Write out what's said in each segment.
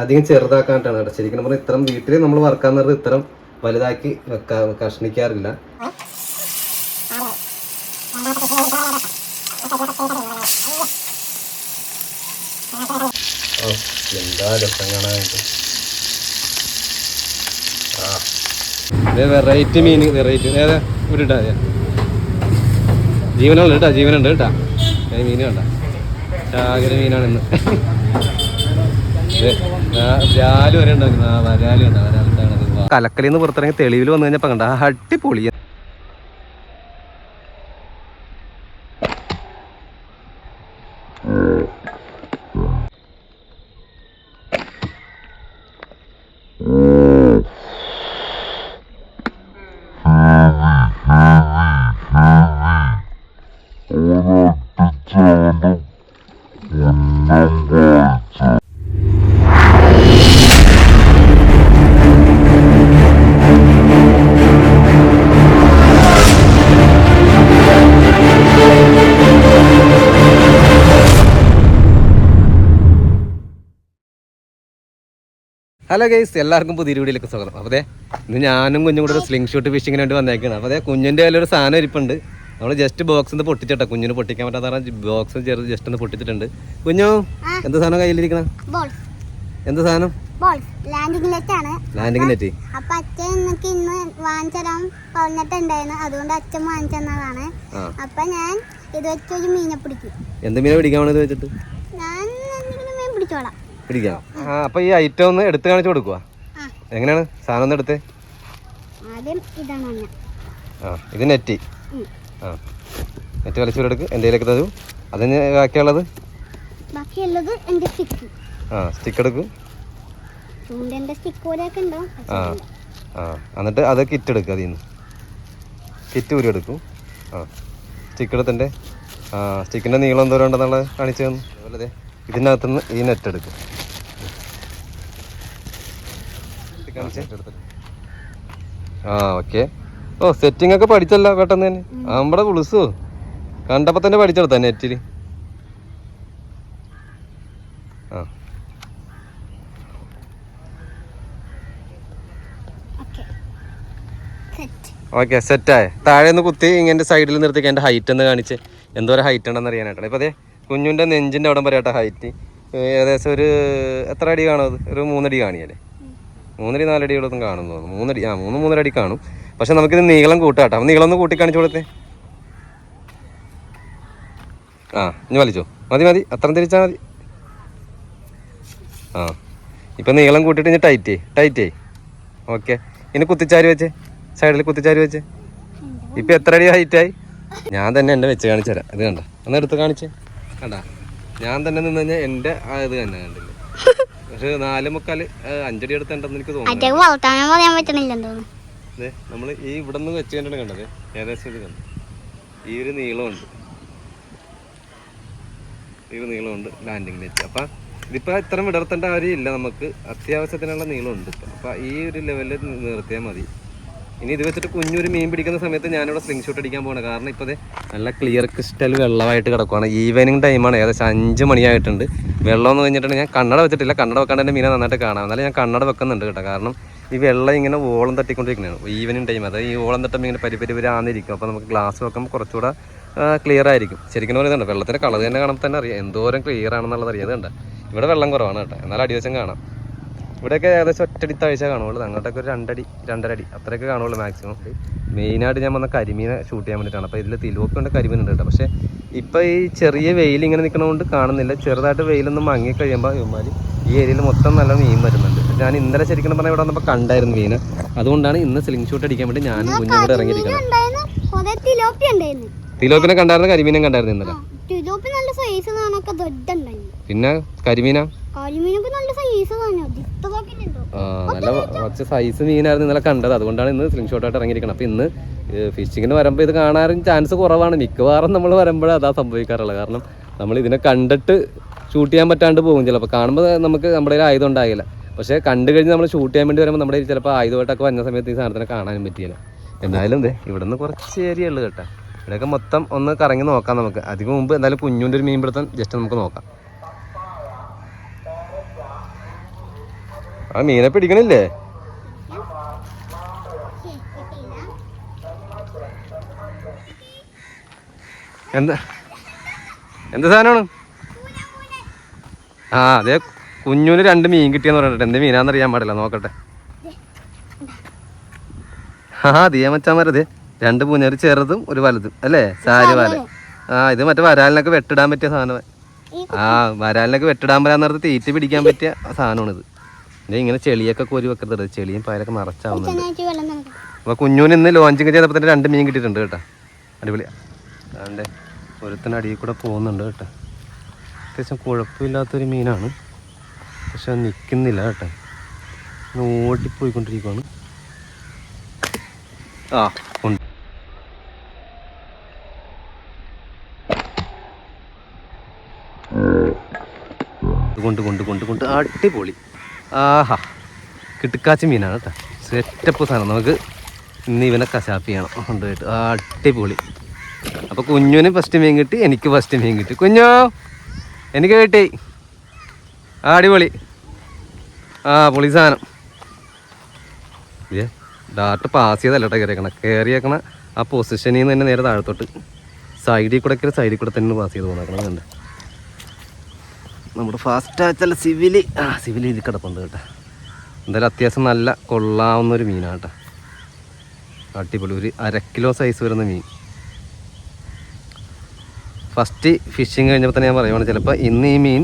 അധികം ചെറുതാക്കാനായിട്ടാണ് കേട്ടോ. ശരിക്കും പറഞ്ഞാൽ ഇത്തരം വീട്ടിൽ നമ്മൾ വറുക്കാൻ നേരത്ത് ഇത്തരം വലുതാക്കി കഷ്ണിക്കാറില്ല. എന്താ രസം കാണാനായിട്ട്. വെറൈറ്റി മീൻ, വെറൈറ്റി ഏതാ ഇട്ടാ ജീവനുണ്ട് കേട്ടാ, ജീവനുണ്ട് കേട്ടാ. മീൻ കണ്ട ചാകര മീനാണ് ഇന്ന്. വരാല് വരെ ഉണ്ടായിരുന്നു. വരാല് കണ്ട, വരാലുണ്ടാകണത് കലക്കലിൽ നിന്ന് പുറത്തിറങ്ങി തെളിവിൽ വന്നു കഴിഞ്ഞപ്പോ കണ്ട അടിപൊളി. ഹലോ ഗൈസ്, എല്ലാവർക്കും പുതിയ വീഡിയോയിലേക്ക് സ്വാഗതം. അപ്പോൾ ഇന്ന് ഞാനും കുഞ്ഞും കൂടെ ഒരു സ്ലിംഗ് ഷോട്ട് ഫിഷിങ്ങിന് വേണ്ടി വന്നേക്കാണ്. അപ്പോൾ കുഞ്ഞിൻ്റെ കയ്യിലൊരു സാധനം ഇരിപ്പുണ്ട്. നമ്മൾ ജസ്റ്റ് ബോക്സിൽ നിന്ന് പൊട്ടിച്ചിട്ടാ. കുഞ്ഞിന് പൊട്ടിക്കാൻ പറ്റാത്ത ബോക്സ് ചെറുത് ജസ്റ്റ് ഒന്ന് പൊട്ടിച്ചിട്ടുണ്ട്. കുഞ്ഞു, എന്ത് സാധനം കയ്യിലിരിക്കണം? എന്ത് സാധനം? Landing net. അപ്പൊ അച്ഛൻ ഇന്ന് വാങ്ങിച്ചരാൻ പറഞ്ഞിട്ടുണ്ടായിരുന്നു, അതുകൊണ്ട് അച്ഛൻ വാങ്ങിച്ചതാണ്. അപ്പൊ ഞാൻ ഇത് വെച്ചൊരു മീനെ പിടിക്കും. എന്ത് മീനെ പിടിക്കാമെന്ന് ഇത് വെച്ചിട്ട്? ഞാൻ മീൻ പിടിച്ചോളാം. പിടിക്കാം. അപ്പൊ ഈ ഐറ്റം ഒന്ന് എടുത്ത് കാണിച്ചു കൊടുക്കുക. എങ്ങനെയാണ് സാധനം ഒന്ന് എടുത്തേ? ഇത് നെറ്റ്. നെറ്റ് വലിച്ചെടുക്ക്. എന്തെങ്കിലുമൊക്കെ തരൂ. അതിന് ബാക്കിയുള്ളത് സ്റ്റിക്ക് എടുക്കും. എന്നിട്ട് അത് കിറ്റ് എടുക്കുക. അതിൽ നിന്ന് കിറ്റ് ഊരി എടുക്കും. സ്റ്റിക്ക് എടുത്തിൻ്റെ സ്റ്റിക്കിൻ്റെ നീളം എന്തോരം ഉണ്ടെന്നുള്ളത് കാണിച്ചു തന്നു. അതുപോലെ ഇതിനകത്തുനിന്ന് ഈ നെറ്റ് എടുക്കും. ഓക്കെ. ഓ, സെറ്റിംഗ് ഒക്കെ പഠിച്ചല്ലോ പെട്ടെന്ന് തന്നെ. നമ്മുടെ വിളിച്ചു കണ്ടപ്പോ തന്നെ പഠിച്ചെടുത്താ നെറ്റില്. ഓക്കെ, സെറ്റായ. താഴെ ഒന്ന് കുത്തി ഇങ്ങനെ സൈഡിൽ നിർത്തിക്ക്. എൻ്റെ ഹൈറ്റ് ഒന്ന് കാണിച്ച് എന്തോരം ഹൈറ്റ് ഉണ്ടെന്ന് അറിയാനായിട്ടാണ്. ഇപ്പൊ അതെ കുഞ്ഞുൻ്റെ നെഞ്ചിൻ്റെ അവിടെ പറയാട്ടെ ഹൈറ്റ് ഏകദേശം ഒരു എത്ര അടി കാണും? അത് ഒരു 3 അടി കാണിയല്ലേ? 3 അടി 4 അടികളൊന്നും കാണും തോന്നുന്നു. 3 അടി 3 അടി കാണും. പക്ഷെ നമുക്കിത് നീളം കൂട്ടാട്ടോ. അപ്പം നീളം ഒന്ന് കൂട്ടി കാണിച്ചു കൊടുത്തേ. ഇനി വലിച്ചോ. മതി അത്രയും തിരിച്ചാൽ മതി. ഇപ്പം നീളം കൂട്ടിയിട്ട് ഇനി ടൈറ്റ്. ഓക്കെ. ഇനി കുത്തിച്ചാരി വെച്ചേ, സൈഡിൽ കുത്തിച്ചാരി വെച്ചേ. ഇപ്പം എത്ര അടി ഹൈറ്റായി? ഞാൻ തന്നെ എൻ്റെ വെച്ച് കാണിച്ചു തരാം. ഇത് കണ്ട, ഒന്ന് എടുത്ത് കാണിച്ചേ. കണ്ട, ഞാൻ തന്നെ നിന്ന് കഴിഞ്ഞാൽ എൻ്റെ ഇത് തന്നെ കണ്ടില്ല. പക്ഷെ 4.25 5 അടി എടുത്തുണ്ടെന്ന് എനിക്ക് തോന്നുന്നു. നമ്മൾ ഈ ഇവിടെ നിന്ന് വെച്ച് കണ്ടിട്ട് കണ്ടത് ഏകദേശം ഇത് കണ്ടു. ഈ ഒരു നീളമുണ്ട് ലാൻഡിങ് നെറ്റ്. അപ്പം ഇതിപ്പോൾ ഇത്ര വിടർത്തേണ്ട കാര്യമില്ല, നമുക്ക് അത്യാവശ്യത്തിനുള്ള നീളമുണ്ട്. അപ്പം ഈ ഒരു ലെവലിൽ നിർത്തിയാൽ മതി. ഇനി ഇത് വെച്ചിട്ട് കുഞ്ഞൊരു മീൻ പിടിക്കുന്ന സമയത്ത് ഞാനിവിടെ സ്ലിംഗ് ഷോട്ട് അടിക്കാൻ പോകണം. കാരണം ഇപ്പോൾ നല്ല ക്ലിയർ ക്രിസ്റ്റൽ വെള്ളമായിട്ട് കിടക്കുവാണ്. ഈവനിങ് ടൈമാണ്, ഏകദേശം 5 മണിയായിട്ടുണ്ട്. വെള്ളം എന്ന് കഴിഞ്ഞിട്ടുണ്ട്. ഞാൻ കണ്ണട വെച്ചിട്ടില്ല. കണ്ണട വെക്കാണ്ട് എൻ്റെ മീനെ നന്നായിട്ട് കാണാം. എന്നാലും ഞാൻ കണ്ണട വെക്കുന്നുണ്ട് കേട്ടോ. കാരണം ഈ വെള്ളം ഇങ്ങനെ ഓളം തട്ടിക്കൊണ്ടിരിക്കുന്നതാണ് ഈവനിങ് ടൈം. അതായത് ഈ ഓളം തട്ടുമ്പോൾ ഇങ്ങനെ പരിപരിവരാന്നിരിക്കും. അപ്പോൾ നമുക്ക് ഗ്ലാസ് വെക്കുമ്പോൾ കുറച്ചുകൂടെ ക്ലിയർ ആയിരിക്കും. ശരിക്കും പറയുന്നുണ്ട് വെള്ളത്തിൻ്റെ കളർ തന്നെ കാണുമ്പോൾ തന്നെ അറിയാം എന്തോരം ക്ലിയർ ആണെന്നുള്ളത് അറിയാതെ ഉണ്ട്. ഇവിടെ വെള്ളം കുറവാണ് കേട്ടോ, എന്നാൽ അടിവശം കാണാം. ഇവിടെയൊക്കെ ഏകദേശം ഒറ്റടി താഴ്ച കാണുള്ളൂ. അങ്ങോട്ടൊക്കെ ഒരു 2 അടി 2.5 അടി അത്രയൊക്കെ കാണുള്ളൂ മാക്സിമം. മെയിനായിട്ട് ഞാൻ വന്ന കരിമീനെ ഷൂട്ട് ചെയ്യാൻ വേണ്ടിയിട്ടാണ്. അപ്പോൾ ഇതിൽ തിലുവൊക്കെ കരിമീനുണ്ട് കേട്ടോ. പക്ഷേ ഇപ്പോൾ ഈ ചെറിയ വെയിൽ ഇങ്ങനെ നിൽക്കണതുകൊണ്ട് കാണുന്നില്ല. ചെറുതായിട്ട് വെയിലൊന്നും മങ്ങി കഴിയുമ്പോൾ ഇവന്മാർ ഈ ഏരിയയിൽ മൊത്തം നല്ല മീൻ വരുന്നുണ്ട്. ഞാൻ ഇന്നലെ ശരിക്കും പറഞ്ഞാൽ ഇവിടെ വന്നപ്പോൾ കണ്ടായിരുന്നു മീൻ. അതുകൊണ്ടാണ് ഇന്ന് സ്ലിംഗ് ഷൂട്ട് അടിക്കാൻ വേണ്ടി ഞാനും കുഞ്ഞും കൂടെ ഇറങ്ങിയിരിക്കുന്നത്. തിലോപ്പിനെ കണ്ടായിരുന്നു, കരിമീനും കണ്ടായിരുന്നു ഇന്നലെ. പിന്നെ കരിമീനാ നല്ല കുറച്ച് സൈസ് മീനായിരുന്നു ഇന്നലെ കണ്ടത്. അതുകൊണ്ടാണ് ഇന്ന് സ്ലിംഗ് ഷോട്ടായിട്ട് ഇറങ്ങിയിരിക്കണം. അപ്പം ഇന്ന് ഫിഷിങ്ങിന് വരുമ്പോൾ ഇത് കാണാനും ചാൻസ് കുറവാണ്. മിക്കവാറും നമ്മൾ വരുമ്പോഴേ അതാ സംഭവിക്കാറുള്ളത്. കാരണം നമ്മൾ ഇതിനെ കണ്ടിട്ട് ഷൂട്ട് ചെയ്യാൻ പറ്റാണ്ട് പോകും. ചിലപ്പോൾ കാണുമ്പോൾ നമുക്ക് നമ്മുടെ കയ്യിൽ ആയുധം ഉണ്ടാകില്ല. പക്ഷേ കണ്ടു കഴിഞ്ഞ് നമ്മൾ ഷൂട്ട് ചെയ്യാൻ വേണ്ടി വരുമ്പോൾ നമ്മുടെ ചിലപ്പോൾ ആയുധമായിട്ടൊക്കെ വരുന്ന സമയത്ത് ഈ സാധനത്തിനെ കാണാനും പറ്റിയില്ല. എന്തായാലും ഇവിടെ നിന്ന് കുറച്ച് ഏരിയ ഉള്ളു കേട്ടോ. ഇവിടെയൊക്കെ മൊത്തം ഒന്ന് കറങ്ങി നോക്കാം നമുക്ക്. അതിന് മുമ്പ് എന്തായാലും കുഞ്ഞുൻ്റെ ഒരു മീൻ പിടുത്തം ജസ്റ്റ് നമുക്ക് നോക്കാം. ആ മീനെ പിടിക്കണില്ലേ? എന്താ എന്ത് സാധനമാണ്? ആ അതെ, കുഞ്ഞൂന് 2 മീൻ കിട്ടിയെന്ന് പറഞ്ഞിട്ട്. എന്ത് മീനാന്ന് അറിയാൻ പാടില്ല, നോക്കട്ടെ. ആ ദിയ മച്ചാമാരത് 2 പൂഞ്ഞാറ്, ചെറുതും ഒരു വലുതും അല്ലേ? സാരി വാല. ആ ഇത് മറ്റേ വരാലിനൊക്കെ വെട്ടിടാൻ പറ്റിയ സാധനം. ആ വരാലിനൊക്കെ വെട്ടിടാൻ പറ്റാന്ന് പറഞ്ഞ് തീറ്റ പിടിക്കാൻ പറ്റിയ സാധനമാണിത്. ഇത് ഇങ്ങനെ ചെളിയൊക്കെ കോരി വെക്കരുത്, ചെളിയും പായലൊക്കെ നിറച്ചാവുന്നുണ്ട്. അപ്പോൾ കുഞ്ഞൂന് ഇന്ന് ലോഞ്ചിങ് ചെയ്തപ്പോൾ തന്നെ 2 മീൻ കിട്ടിയിട്ടുണ്ട് കേട്ടോ. അടിപൊളിയാണ്. അതുകൊണ്ട് ഒരുത്തന്നെ അടിയിൽ കൂടെ പോകുന്നുണ്ട് കേട്ടോ. അത്യാവശ്യം കുഴപ്പമില്ലാത്തൊരു മീനാണ്, പക്ഷെ നിൽക്കുന്നില്ല കേട്ടോ. ഓടിപ്പോയിക്കൊണ്ടിരിക്കുകയാണ്. ആ ഉണ്ട്. കൊണ്ട് അടിപൊളി. ആഹാ, കിട്ടുക്കാച്ചി മീനാണ് കേട്ടോ. സെറ്റപ്പ് സാധനം. നമുക്ക് ഇന്ന് ഇവനെ കശാപ്പ് ചെയ്യണം കൊണ്ടുപോയിട്ട്. അടിപൊളി. അപ്പോൾ കുഞ്ഞുവിന് ഫസ്റ്റ് മീൻ കിട്ടി, എനിക്ക് ഫസ്റ്റ് മീൻ കിട്ടി. കുഞ്ഞോ എനിക്ക് കിട്ടി. അടിപൊളി. ആ പൊളി സാധനം. ഡാർട്ട് പാസ് ചെയ്തല്ല കേട്ടോ കയറിയേക്കണ ആ പൊസിഷനിൽ നിന്ന് തന്നെ നേരെ താഴത്തോട്ട് സൈഡിൽ കൂടെ തന്നെ പാസ് ചെയ്ത് പോകുന്നേക്കണം. കണ്ട് നമ്മുടെ ഫാസ്റ്റ് ആച്ചല്ല സിവിലി. ആ സിവിലി ഇതിൽ കിടപ്പുണ്ട് കേട്ടോ. എന്തായാലും അത്യാവശ്യം നല്ല കൊള്ളാവുന്നൊരു മീനാണ് കേട്ടോ. അടിപൊളി. ഒരു 1/2 കിലോ സൈസ് വരുന്ന മീൻ. ഫസ്റ്റ് ഫിഷിങ് കഴിഞ്ഞപ്പോൾ തന്നെ ഞാൻ പറയുവാണ്, ചിലപ്പോൾ ഇന്ന് ഈ മീൻ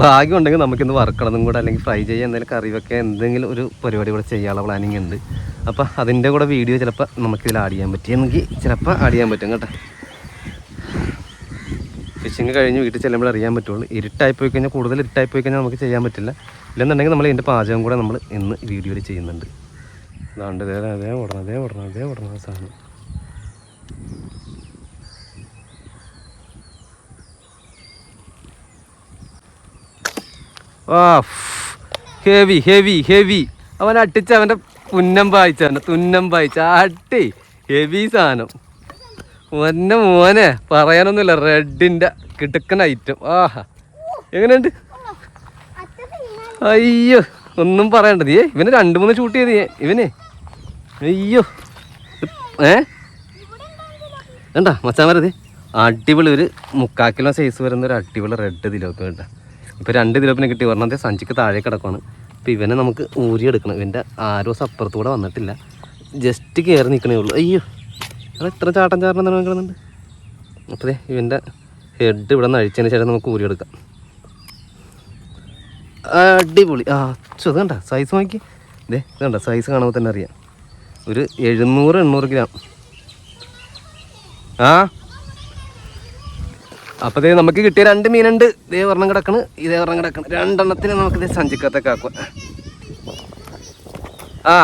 ഭാഗ്യം ഉണ്ടെങ്കിൽ നമുക്കിന്ന് വറുക്കണതും കൂടെ, അല്ലെങ്കിൽ ഫ്രൈ ചെയ്യാൻ എന്തെങ്കിലും കറി വെക്കാൻ എന്തെങ്കിലും ഒരു പരിപാടി കൂടെ ചെയ്യാനുള്ള പ്ലാനിങ് ഉണ്ട്. അപ്പോൾ അതിൻ്റെ കൂടെ വീഡിയോ ചിലപ്പോൾ നമുക്കിതിൽ ആഡ് ചെയ്യാൻ പറ്റിയെങ്കിൽ ചിലപ്പോൾ ആഡ് ചെയ്യാൻ പറ്റും കേട്ടോ. ഫിഷിങ് കഴിഞ്ഞ് വീട്ടിൽ ചെല്ലുമ്പോൾ അറിയാൻ പറ്റുള്ളൂ. ഇരുട്ടായി പോയി കഴിഞ്ഞാൽ, കൂടുതൽ ഇരുട്ടായി പോയി കഴിഞ്ഞാൽ നമുക്ക് ചെയ്യാൻ പറ്റില്ല. ഇല്ലെന്നുണ്ടെങ്കിൽ നമ്മൾ ഇതിൻ്റെ പാചകം കൂടെ നമ്മൾ ഇന്ന് വീഡിയോയിൽ ചെയ്യുന്നുണ്ട്. അതുകൊണ്ട് അതേ ഓടണം സാധനം. ആ ഹെവി. അവൻ അട്ടിച്ച അവൻ്റെ തുന്നം വായിച്ച അട്ടി ഹെവി സാധനം. മോനെ പറയാനൊന്നുമില്ല, റെഡിൻ്റെ കിടക്കൻ ഐറ്റം. ആഹാ, എങ്ങനെയുണ്ട്? അയ്യോ ഒന്നും പറയണ്ട. നീ ഇവന് 2-3 ഷൂട്ട് ചെയ്ത് ഇവനെ. അയ്യോ വേണ്ട മച്ചാമാരത് അടിപൊളി. ഒരു 3/4 കിലോ സൈസ് വരുന്ന ഒരു അടിപൊളി റെഡ് തിലോപ്പി കേട്ടോ. ഇപ്പോൾ 2 തിലോപ്പിനെ കിട്ടി. പറഞ്ഞത് സഞ്ചിക്ക് താഴെ കിടക്കുവാണ്. അപ്പോൾ ഇവനെ നമുക്ക് ഊരിയെടുക്കണം. ഇവൻ്റെ ആരോ അപ്പുറത്തൂടെ വന്നിട്ടില്ല, ജസ്റ്റ് കയറി നിൽക്കണേ ഉള്ളൂ. അയ്യോ അത് ഇത്ര ചാട്ടം ചാടണം നിൽക്കുന്നുണ്ട്. അപ്പോൾ ഇവൻ്റെ ഹെഡ് ഇവിടെ നിന്ന് അഴിച്ചതിന് ശേഷം നമുക്ക് ഊരിയെടുക്കാം. അടിപൊളി. ആ അത് കണ്ട സൈസ് നോക്കി. ഇത് കണ്ട സൈസ് കാണുമ്പോൾ തന്നെ അറിയാം. ഒരു 700-800 ഗ്രാം. ആ അപ്പോൾ നമുക്ക് കിട്ടിയ 2 മീനുണ്ട്. ഇതേ ഒരെണ്ണം കിടക്കണം, 2 നമുക്കിത് സഞ്ചിക്കകത്തൊക്കെ ആക്കുക. ആ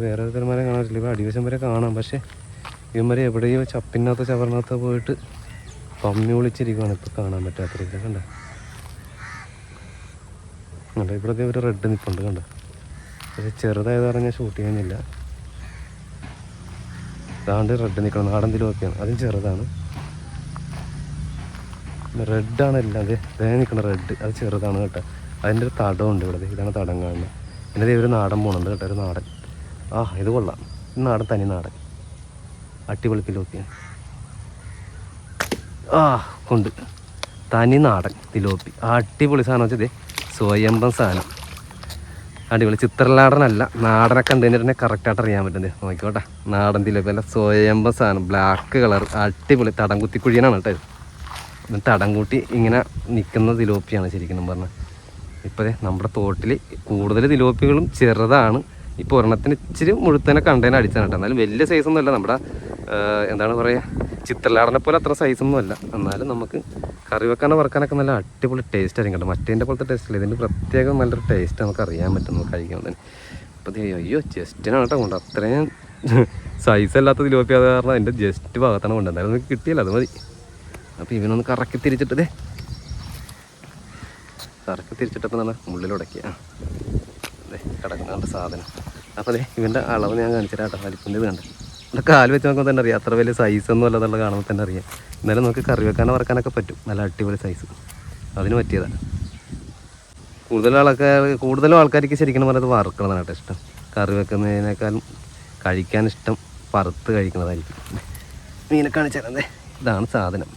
വേറെ തരമാരെ കാണാൻ പറ്റില്ല. ഇപ്പോൾ അടിവശം വരെ കാണാം, പക്ഷേ ഇവന്മാരെ എവിടെയോ ചപ്പിനകത്തോ ചവറിനകത്തോ പോയിട്ട് പമ്മി വിളിച്ചിരിക്കുകയാണ്. ഇപ്പോൾ കാണാൻ പറ്റാത്ത കണ്ട. ഇവിടെ ഒരു റെഡ് നിൽപ്പുണ്ട് കണ്ട. പക്ഷെ ചെറുതായത് പറഞ്ഞാൽ ഷൂട്ട് ചെയ്യുന്നില്ല. അതാണ്ട് റെഡ് നിൽക്കണം. നാടൻ തിലോപ്പിയാണ്, അതും ചെറുതാണ്. റെഡാണ് എല്ലാം. അതേ നിൽക്കണം റെഡ്, അത് ചെറുതാണ് കേട്ടോ. അതിൻ്റെ ഒരു തടമുണ്ട് ഇവിടെ. ഇതാണ് തടം കാണുന്നത്. പിന്നെ ഒരു നാടൻ പോണുണ്ട് കേട്ടോ, ഒരു നാടൻ. ആ ഇത് കൊള്ളാം. നാടൻ, തനി നാടൻ, അടിപൊളി തിലോപ്പിയാണ്. ആ കൊണ്ട് തനി നാടൻ തിലോപ്പി, അടിപൊളി സാധനം. വെച്ചത് സ്വയംഭം സാധനം, അടിപൊളി. ചിത്രലാടനല്ല, നാടനൊക്കെ ഉണ്ട് കഴിഞ്ഞിട്ട് കറക്റ്റായിട്ട് അറിയാൻ പറ്റുന്നത്. നോക്കിക്കോട്ടെ, നാടൻ തിലോപ്പി അല്ല, സ്വയംഭം സാധനം, ബ്ലാക്ക് കളർ, അടിപൊളി. തടം കുത്തി കുഴിയനാണ് കേട്ടോ. തടം കൂട്ടി ഇങ്ങനെ നിൽക്കുന്ന തിലോപ്പിയാണ് ശരിക്കും പറഞ്ഞാൽ. ഇപ്പോൾ നമ്മുടെ തോട്ടിൽ കൂടുതൽ തിലോപ്പികളും ചെറുതാണ്. ഇപ്പോൾ ഒരെണ്ണത്തിന് ഇച്ചിരി മുഴുത്തനെ കണ്ടതിനെ അടിച്ചാണ് കേട്ടോ. എന്നാലും വലിയ സൈസൊന്നുമല്ല. നമ്മുടെ എന്താണ് പറയുക, ചിത്രലാടനെ പോലെ അത്ര സൈസൊന്നുമല്ല. എന്നാലും നമുക്ക് കറി വെക്കാനോ വറക്കാനൊക്കെ നല്ല അടിപൊളി ടേസ്റ്റ് ആയിരിക്കും കേട്ടോ. മറ്റേൻ്റെ പോലത്തെ ടേസ്റ്റ് ഇല്ല, ഇതിൻ്റെ പ്രത്യേകം നല്ലൊരു ടേസ്റ്റ് നമുക്ക് അറിയാൻ പറ്റുന്നു കഴിക്കാൻ തന്നെ. അപ്പോൾ അയ്യോ ജസ്റ്റിനാണ് കേട്ടോ കൊണ്ട്. അത്രയും സൈസ് അല്ലാത്ത തിലോപ്പി അത് കാരണം അതിൻ്റെ ജസ്റ്റ് ഭാഗത്താണ് കൊണ്ട്. എന്തായാലും നമുക്ക് കിട്ടിയല്ലോ, അത് മതി. അപ്പോൾ ഇവനൊന്ന് കറക്കി തിരിച്ചിട്ടതേ, കറക്കി തിരിച്ചിട്ടപ്പോൾ നല്ല മുള്ളിലുടക്കിയ അതെ കിടക്കുന്നുണ്ട് സാധനം. അപ്പോൾ അതെ ഇവൻ്റെ അളവ് ഞാൻ കാണിച്ചിട്ട് കേട്ടോ. വലിപ്പൻ്റെ ഇത് കണ്ട് ഇവിടെ കാല് വെച്ച് നോക്കുമ്പോൾ തന്നെ അറിയാം അത്ര വലിയ സൈസൊന്നും അല്ലെന്നുള്ള കാണുമ്പോൾ തന്നെ അറിയാം. എന്നാലും നമുക്ക് കറി വെക്കാനോ വറക്കാനൊക്കെ പറ്റും. നല്ല അടിപൊളി സൈസ്, അതിന് പറ്റിയതാണ്. കൂടുതലും ആൾക്കാർക്ക് ശരിക്കും പറയുന്നത് വറുക്കണതാണ് കേട്ടോ ഇഷ്ടം. കറി വെക്കുന്നതിനേക്കാളും കഴിക്കാൻ ഇഷ്ടം വറുത്ത് കഴിക്കുന്നതായിരിക്കും. മീനെ കാണിച്ചാലേ ഇതാണ് സാധനം,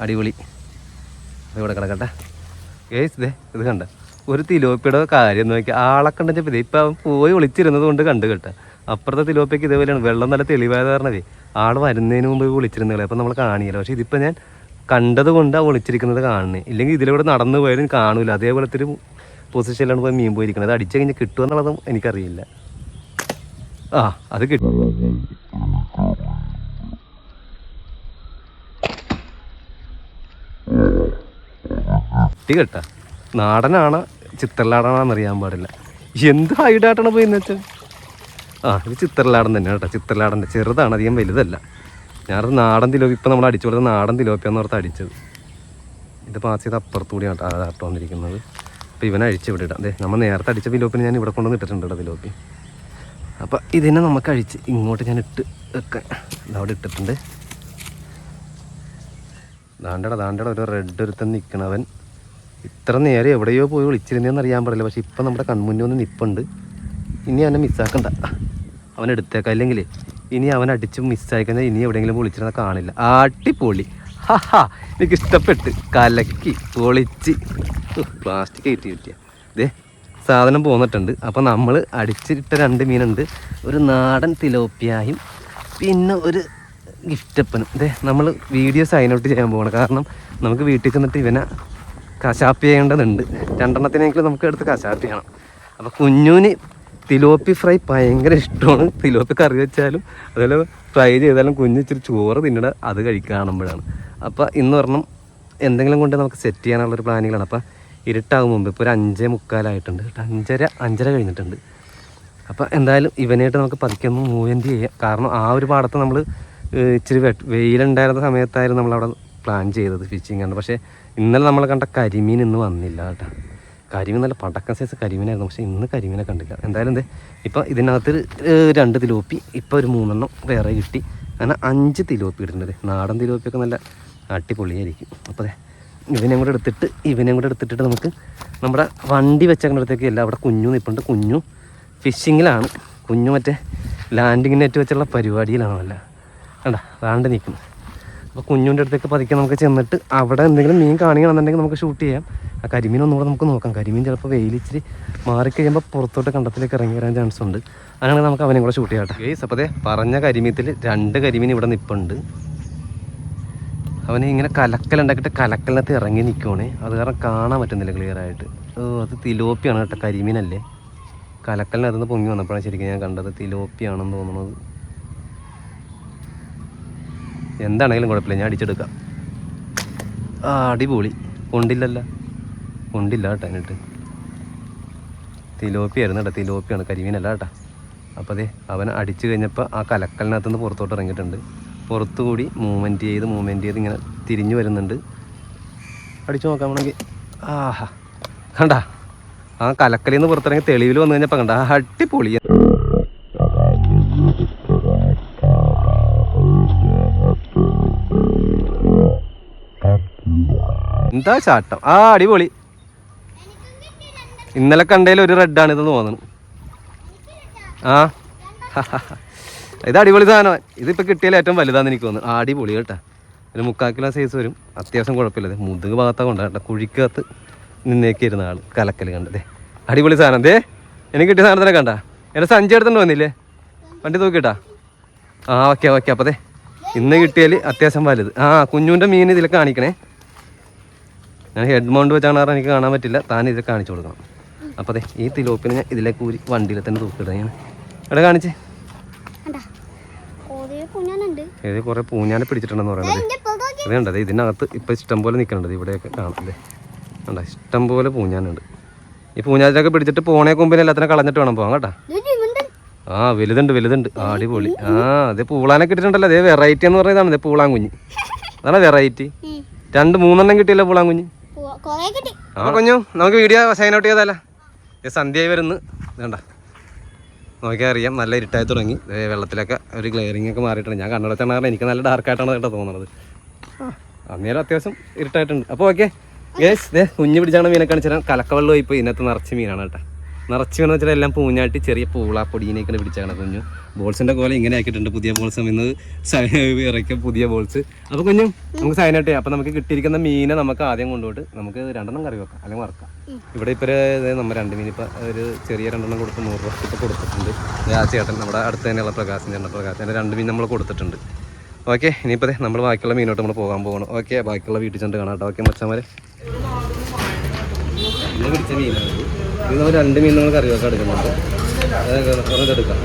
അടിപൊളി. ഇവിടെ കിടക്കട്ടെ ഗേസ്. ഇത് കണ്ട ഒരു തിലോപ്പിയുടെ കാര്യം നോക്കി ആളെ കണ്ടെങ്കിൽ ഇപ്പം അവൻ പോയി ഒളിച്ചിരുന്നത് കൊണ്ട് കണ്ടു കേട്ടോ. അപ്പുറത്തെ തിലോപ്പിക്ക് ഇതേപോലെയാണ്, വെള്ളം നല്ല തെളിവായത് കാരണമേ ആൾ വരുന്നതിന് മുമ്പ് വിളിച്ചിരുന്നത്. അപ്പം നമ്മൾ കാണിയില്ല. പക്ഷേ ഇതിപ്പോൾ ഞാൻ കണ്ടത് കൊണ്ട് ആ ഒളിച്ചിരിക്കുന്നത് കാണുന്നത്. ഇല്ലെങ്കിൽ ഇതിലൂടെ നടന്നു പോയാലും കാണൂല. അതേപോലത്തെ ഒരു പൊസിഷനിലാണ് പോയി മീൻ പോയിരിക്കുന്നത്. അത് അടിച്ചു കഴിഞ്ഞാൽ കിട്ടുമോ എന്നുള്ളതും എനിക്കറിയില്ല. ആ അത് കിട്ടും. കേട്ടാ നാടനാണ് ചിത്രലാടാണെന്ന് അറിയാൻ പാടില്ല. എന്ത് ഹൈഡായിട്ടാണ് പോയിന്ന് വെച്ചാൽ ഇത് ചിത്രലാടൻ തന്നെ കേട്ടോ. ചിത്രലാടൻ്റെ ചെറുതാണ്, അധികം വലുതല്ല. ഞാനത് നാടൻ തിലോപ്പി, ഇപ്പം നമ്മൾ അടിച്ചു കൊടുത്തത് നാടൻ തിലോപ്പിയാന്ന് ഓർത്ത് അടിച്ചത്. ഇത് പാസ് ചെയ്ത് അപ്പുറത്തുകൂടിയാണ് ആട്ടോ വന്നിരിക്കുന്നത്. അപ്പോൾ ഇവനെ അഴിച്ച് ഇവിടെ ഇടാം. നമ്മൾ നേരത്തെ അടിച്ച തിലോപ്പിന് ഞാൻ ഇവിടെ കൊണ്ടുവന്ന് ഇട്ടിട്ടുണ്ട് കേട്ടോ തിലോപ്പി. അപ്പോൾ ഇതിനെ നമുക്ക് അഴിച്ച് ഇങ്ങോട്ട് ഞാൻ ഇട്ട് വെക്കാൻ അവിടെ ഇട്ടിട്ടുണ്ട്. ദാണ്ടട ഒരു റെഡ് ഒരുത്തൻ നിൽക്കണവൻ ഇത്ര നേരം എവിടെയോ പോയി വിളിച്ചിരുന്നതെന്ന് അറിയാൻ പാടില്ല. പക്ഷെ ഇപ്പം നമ്മുടെ കൺമുന്നിൽ ഒന്ന് നിൽപ്പുണ്ട്. ഇനി അവനെ മിസ്സാക്കണ്ട, അവൻ എടുത്തേക്കാം. അല്ലെങ്കിൽ ഇനി അവൻ അടിച്ച് മിസ്സായി കഴിഞ്ഞാൽ ഇനി എവിടെയെങ്കിലും വിളിച്ചിരുന്ന കാണില്ല. അടിപൊളി, ഹാ എനിക്ക് ഇഷ്ടപ്പെട്ട്, കലക്കി പൊളിച്ച്. പ്ലാസ്റ്റിക് കിട്ടിയ ഇതേ സാധനം പോന്നിട്ടുണ്ട്. അപ്പോൾ നമ്മൾ അടിച്ചിട്ട 2 മീനുണ്ട്, ഒരു നാടൻ തിലോപ്പിയായും പിന്നെ ഒരു ഗിഫ്റ്റപ്പനും. നമ്മൾ വീഡിയോ സൈൻ ഔട്ട് ചെയ്യാൻ പോകണം. കാരണം നമുക്ക് വീട്ടിൽ ചെന്നിട്ട് ഇവനെ കശാപ്പ് ചെയ്യേണ്ടതുണ്ട്. 2 എണ്ണത്തിനെങ്കിലും നമുക്ക് എടുത്ത് കശാപ്പ് ചെയ്യണം. അപ്പോൾ കുഞ്ഞൂന് തിലോപ്പി ഫ്രൈ ഭയങ്കര ഇഷ്ടമാണ്. തിലോപ്പി കറി വെച്ചാലും അതുപോലെ ഫ്രൈ ചെയ്താലും കുഞ്ഞ് ഇച്ചിരി ചോറ് തിന്നണ അത് കഴിക്കാണുമ്പോഴാണ്. അപ്പോൾ ഇന്ന് പറഞ്ഞാൽ എന്തെങ്കിലും കൊണ്ട് നമുക്ക് സെറ്റ് ചെയ്യാനുള്ളൊരു പ്ലാനിങ്ങളാണ്. അപ്പോൾ ഇരുട്ടാകും മുമ്പ് ഇപ്പോൾ ഒരു 5:45 5:30 കഴിഞ്ഞിട്ടുണ്ട്. അപ്പോൾ എന്തായാലും ഇവനായിട്ട് നമുക്ക് പതുക്കെ ഒന്ന് മൂവ്മെൻറ്റ് ചെയ്യാം. കാരണം ആ ഒരു പാടത്ത് നമ്മൾ ഇച്ചിരി വെയിലുണ്ടായിരുന്ന സമയത്തായിരുന്നു നമ്മളവിടെ പ്ലാൻ ചെയ്തത് ഫിഷിങ് ആണ്. പക്ഷേ ഇന്നലെ നമ്മൾ കണ്ട കരിമീൻ ഇന്ന് വന്നില്ല കേട്ടോ. കരിമീൻ നല്ല പടക്കം സൈസ് കരിമീനായിരുന്നു. പക്ഷേ ഇന്ന് കരിമീനെ കണ്ടില്ല. എന്തായാലും ഇപ്പോൾ ഇതിനകത്ത് 2 തിലോപ്പി, ഇപ്പോൾ ഒരു 3 എണ്ണം വേറെ കിട്ടി. അങ്ങനെ 5 തിലോപ്പി ഇടുന്നത്. നാടൻ തിലോപ്പിയൊക്കെ നല്ല അടിപൊളിയായിരിക്കും. അപ്പോൾ ഇവനെയും കൂടെ എടുത്തിട്ട് നമുക്ക് നമ്മുടെ വണ്ടി വെച്ചേക്കുന്നിടത്തേക്ക് എല്ലാം അവിടെ കുഞ്ഞു നിൽപ്പുണ്ട്. കുഞ്ഞു ഫിഷിങ്ങിലാണ്. കുഞ്ഞു മറ്റേ ലാൻഡിങ് നെറ്റ് വെച്ചുള്ള പരിപാടിയിലാണ്. അല്ല കണ്ട റാണ്ട് നിൽക്കുന്നു. അപ്പോൾ കുഞ്ഞുൻ്റെ അടുത്തേക്ക് പതുക്കെ നമുക്ക് ചെന്നിട്ട് അവിടെ എന്തെങ്കിലും മീൻ കാണിക്കണമെന്നുണ്ടെങ്കിൽ നമുക്ക് ഷൂട്ട് ചെയ്യാം. ആ കരിമീൻ ഒന്നുകൂടെ നമുക്ക് നോക്കാം. കരിമീൻ ചിലപ്പോൾ വെയിലിച്ചിരി മാറിക്കഴിയുമ്പോൾ പുറത്തോട്ട് കണ്ടത്തിലേക്ക് ഇറങ്ങി വരാൻ ചാൻസ് ഉണ്ട്. അങ്ങനെയാണെങ്കിൽ നമുക്ക് അവനെ കൂടെ ഷൂട്ട് ചെയ്യാം കേട്ടോ. ഗേസ് അപ്പോൾ പറഞ്ഞ കരിമീത്തിൽ 2 കരിമീൻ ഇവിടെ നിൽപ്പുണ്ട്. അവനെ ഇങ്ങനെ കലക്കലുണ്ടാക്കിയിട്ട് കലക്കലിനകത്ത് ഇറങ്ങി നിൽക്കുവാണേ. അത് കാരണം കാണാൻ പറ്റുന്നില്ല ക്ലിയറായിട്ട്. അത് തിലോപ്പിയാണ് കേട്ടോ, കരിമീനല്ലേ. കലക്കലിനകത്തുനിന്ന് പൊങ്ങി വന്നപ്പോഴാണ് ശരിക്കും ഞാൻ കണ്ടത് തിലോപ്പിയാണെന്ന് തോന്നുന്നത്. എന്താണെങ്കിലും കുഴപ്പമില്ല, ഞാൻ അടിച്ചെടുക്കാം. അടിപൊളി. കൊണ്ടില്ല കേട്ടോ. എന്നിട്ട് തിലോപ്പിയായിരുന്നു കേട്ടോ. തിലോപ്പിയാണ്, കരിമീനല്ല കേട്ടോ. അപ്പോൾ അവൻ അടിച്ചു കഴിഞ്ഞപ്പോൾ ആ കലക്കലിനകത്തുനിന്ന് പുറത്തോട്ട് ഇറങ്ങിയിട്ടുണ്ട്. പുറത്തുകൂടി മൂവ്മെൻറ്റ് ചെയ്ത് ഇങ്ങനെ തിരിഞ്ഞു വരുന്നുണ്ട്. അടിച്ചു നോക്കാൻ വേണമെങ്കിൽ ആഹാ കണ്ട ആ കലക്കലിൽ നിന്ന് പുറത്തിറങ്ങി തെളിവിൽ വന്നു കഴിഞ്ഞപ്പോൾ കണ്ട അടിപൊളി. എന്താ ചാട്ടം, അടിപൊളി. ഇന്നലെ കണ്ടതിൽ ഒരു റെഡാണിതെന്ന് തോന്നുന്നു. ഇത് അടിപൊളി സാധനം. ഇതിപ്പോൾ കിട്ടിയാൽ ഏറ്റവും വലുതാന്ന് എനിക്ക് തോന്നുന്നു. അടിപൊളി കേട്ടോ. ഒരു 3/4 കിലോ സൈസ് വരും. അത്യാവശ്യം കുഴപ്പമില്ല. മുതുക് ഭാഗത്താണ് കൊണ്ടാ കുഴിക്കകത്ത് നിന്നേക്കിരുന്ന ആൾ കലക്കൽ കണ്ടതേ. അടിപൊളി സാധനം. എനിക്ക് കിട്ടിയ സാധനത്തിനെ കണ്ട. എൻ്റെ സഞ്ചി എടുത്തുകൊണ്ട് വന്നില്ലേ, വണ്ടി തൂക്കിട്ടാ. ഓക്കെ. അപ്പോൾ ഇന്ന് കിട്ടിയാൽ അത്യാവശ്യം വലുത്. കുഞ്ഞുൻ്റെ മീൻ ഇതിൽ കാണിക്കണേ. ഞാൻ ഹെഡ് മൗണ്ട് വെച്ചാണ് കാരണം എനിക്ക് കാണാൻ പറ്റില്ല. താൻ ഇതിൽ കാണിച്ചു കൊടുക്കണം. അപ്പോൾ ഈ തിലോപ്പിനെ ഞാൻ ഇതിലേക്ക് ഊരി വണ്ടിയിൽ തന്നെ തൂക്കിയിടാം. ഞാൻ ഇവിടെ കാണിച്ചേ. ഇത് കുറേ പൂഞ്ഞാനെ പിടിച്ചിട്ടുണ്ടെന്ന് പറയുന്നത്. ഇത് കണ്ടത് ഇതിനകത്ത് ഇപ്പം ഇഷ്ടം പോലെ നിൽക്കുന്നുണ്ട്. ഇവിടെയൊക്കെ കാണാം. കണ്ട ഇഷ്ടം പോലെ പൂഞ്ഞാനുണ്ട്. ഈ പൂഞ്ഞാനൊക്കെ പിടിച്ചിട്ട് പോണേ കൊമ്പിന് എല്ലാത്തിനും കളഞ്ഞിട്ട് വേണം പോകാൻ കേട്ടോ. വലുതുണ്ട്. അടിപൊളി. അതേ പൂളാനൊക്കെ ഇട്ടിട്ടുണ്ടല്ലോ. അതേ വെറൈറ്റി എന്ന് പറയുന്നതാണ്. ഇതേ പൂളാൻ കുഞ്ഞ്. അതാണ് വെറൈറ്റി. 2-3 എണ്ണം കിട്ടിയല്ലോ പൂളാൻ കുഞ്ഞ്. കുഞ്ഞു നമുക്ക് വീഡിയോ സൈൻ ഔട്ട് ചെയ്താലോ. സന്ധ്യയായി വരുന്നു. വേണ്ട നോക്കിയാൽ അറിയാം. നല്ല ഇരുട്ടായി തുടങ്ങി. വെള്ളത്തിലൊക്കെ ഒരു ക്ലിയറിംഗ് ഒക്കെ മാറിയിട്ടുണ്ട്. ഞാൻ കണ്ണടച്ചാണ് കാരണം എനിക്ക് നല്ല ഡാർക്കായിട്ടാണ് കേട്ടോ തോന്നുന്നത്. അന്നേരം അത്യാവശ്യം ഇരുട്ടായിട്ടുണ്ട്. അപ്പോൾ ഓക്കെ, കുഞ്ഞു പിടിച്ചാണ് മീനെ കാണിച്ചാൽ കലക്കവെള്ളം ഇപ്പോൾ ഇതിനകത്ത് നിറച്ച് മീനാണ് കേട്ടോ. നിറച്ച് മീനെന്ന് വെച്ചാൽ എല്ലാം പൂഞ്ഞാട്ടി ചെറിയ പൂള പൊടിയിനേക്കാണ് പിടിച്ചാണ് കുഞ്ഞു. ബോൾസിൻ്റെ പോലെ ഇങ്ങനെ ആക്കിയിട്ടുണ്ട് പുതിയ ബോൾസ് ഇന്ന് ഇറക്കിയ പുതിയ ബോൾസ്. അപ്പോൾ കുഞ്ഞു നമുക്ക് സൈനായിട്ട് അപ്പോൾ നമുക്ക് കിട്ടിയിരിക്കുന്ന മീനെ നമുക്ക് ആദ്യം കൊണ്ടുപോയിട്ട് നമുക്ക് 2 കറി വെക്കാം അല്ലെങ്കിൽ വറക്കാം. ഇവിടെ ഇപ്പോൾ നമ്മൾ 2 മീൻ ഇപ്പോൾ ഒരു ചെറിയ 2 കൊടുത്ത് 100 രൂപ ഇപ്പോൾ കൊടുത്തിട്ടുണ്ട്. ആ ചേട്ടൻ നമ്മുടെ അടുത്ത് തന്നെയുള്ള പ്രകാശൻ്റെ 2 മീൻ നമ്മൾ കൊടുത്തിട്ടുണ്ട്. ഓക്കെ, ഇനിയിപ്പോൾ നമ്മൾ ബാക്കിയുള്ള മീനോട്ട് നമ്മൾ പോകാൻ പോകണം. ഓക്കെ, ബാക്കിയുള്ള വീട്ടിൽ ചെന്ന് കാണാം കേട്ടോ. ഓക്കെ മച്ചന്മാരെ, ഇന്ന് പിടിച്ച മീനാണ് ഇത്. നമ്മൾ 2 മീൻ നമ്മൾ കറി വെക്കാൻ എടുക്കുന്നുണ്ട്. അതൊക്കെ എടുക്കാം.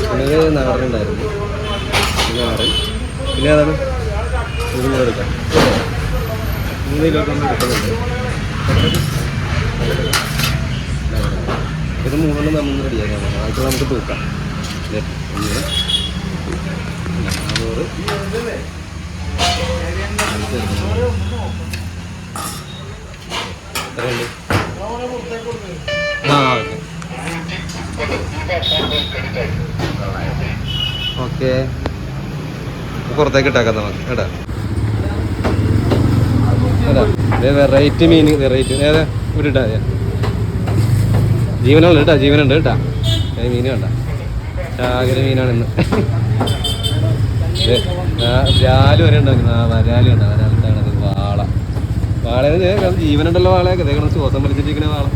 പിന്നെ നാടൻ ഉണ്ടായിരുന്നു, നാടൻ. പിന്നെ അതാണ് ഇത് കൂടെ എടുക്കാം. 3 കിലോ നമ്മൾ എടുക്കുന്നുണ്ട്. ഇത് 3 നമ്മൾ റെഡിയാക്കാം. ആദ്യത്തെ നമുക്ക് തൂക്കാം. 1 400 എത്രയുണ്ട്? ഓക്കെ, പുറത്തേക്ക് ഇട്ടാക്കാം നമുക്ക് കേട്ടാ. വെറൈറ്റി മീൻ, വെറൈറ്റി ഏതാ ഇവിടെ ഇട്ടാ ജീവനുണ്ട് കേട്ടാ, ജീവനുണ്ട് കേട്ടാ. മീൻ വേണ്ട, ചാകര മീനാണ് ഇന്ന്. വരാല് വരെ ഉണ്ടാവും. വരാല് കണ്ട, വരാലുണ്ടാകണത് വാള. വാള ജീവനുണ്ടല്ലോ വാളയൊക്കെ ഇതേ ശ്വാസം വലിച്ചിട്ടിരിക്കുന്ന വാള.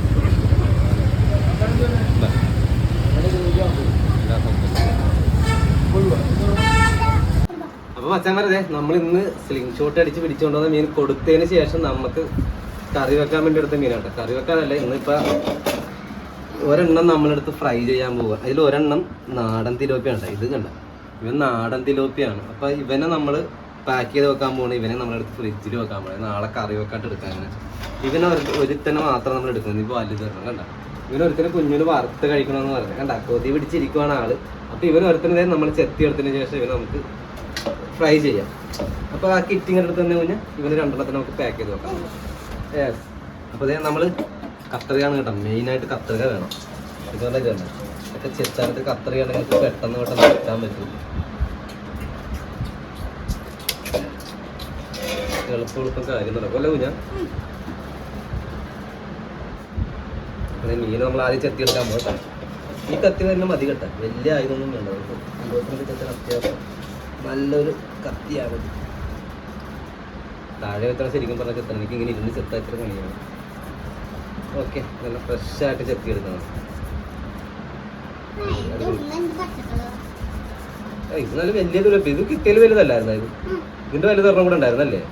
അപ്പൊ മച്ചാന്മാരെ നമ്മൾ ഇന്ന് സ്ലിംഗ് ഷോട്ട് അടിച്ച് പിടിച്ചുകൊണ്ടുവന്ന മീൻ കൊടുത്തതിന് ശേഷം നമുക്ക് കറി വെക്കാൻ വേണ്ടി എടുത്ത മീനാണ്. കറി വെക്കാനല്ല, ഇന്നിപ്പോ ഒരെണ്ണം നമ്മളെടുത്ത് ഫ്രൈ ചെയ്യാൻ പോവുക. അതിൽ ഒരെണ്ണം നാടൻ തിലോപ്പിയാണ്. ഇത് കണ്ട, ഇവൻ നാടൻ തിലോപ്പിയാണ്. അപ്പൊ ഇവനെ നമ്മൾ പാക്ക് ചെയ്ത് വെക്കാൻ പോകണം. ഇവനെ നമ്മളെടുത്ത് ഫ്രിഡ്ജിൽ വെക്കാൻ പോകണം, നാളെ കറി വെക്കാട്ട് എടുക്കാൻ. ഇവനെ ഒരുത്തന്നെ മാത്രം നമ്മൾ എടുക്കുന്നത്. ഇപ്പോൾ വലുത് തരണം കണ്ട. ഇവനൊരുത്തന്നെ കുഞ്ഞിന് വറുത്ത് കഴിക്കണമെന്ന് പറഞ്ഞത് കണ്ട. കൊതി പിടിച്ചിരിക്കുവാണ് ആള്. അപ്പൊ ഇവനൊരുത്തനെ നമ്മൾ ചെത്തി എടുത്തതിന് ശേഷം ഇവന് നമുക്ക് ഫ്രൈ ചെയ്യാം. അപ്പോൾ ആ കിറ്റിങ് എടുത്ത് തന്നെ കഴിഞ്ഞാൽ ഇവന് 2 നമുക്ക് പാക്ക് ചെയ്ത് വെക്കാം. അപ്പോൾ നമ്മൾ കത്തറിയാണ് കേട്ടോ, മെയിനായിട്ട് കത്തറിക വേണം. ഇതുപോലെ തന്നെ ഒക്കെ ചെത്താനായിട്ട് കത്തറിയാണെങ്കിൽ പെട്ടെന്ന് വെട്ടാൻ പറ്റും. എളുപ്പം കാര്യം നടക്കും അല്ലേ കുഞ്ഞാ? മീൻ നമ്മൾ ആദ്യം ചെത്തിയെടുക്കാൻ പോകട്ടെ. ഈ കത്തി തന്നെ മതി കേട്ടോ, വലിയ ആയുധമൊന്നും വേണ്ട. ചെത്താൻ അത്യാവശ്യം നല്ലൊരു കത്തിയാണ്. താഴെ വെച്ചാൽ ശരിക്കും പറഞ്ഞാൽ ചെത്തണം. എനിക്ക് ഇങ്ങനെ ഇരുന്ന് ചെത്താത്ര പണിയാണ്. ഓക്കെ, നല്ല ഫ്രഷായിട്ട് ചെത്തിയെടുക്കണം. ഇത് നല്ല വലിയ തുലപ്പ്. ഇത് കിട്ടിയാൽ വലുതല്ലായിരുന്നു. ഇത് ഇതിന്റെ വലുത് ഒരെണ്ണം കൂടെ ഉണ്ടായിരുന്നല്ലേ?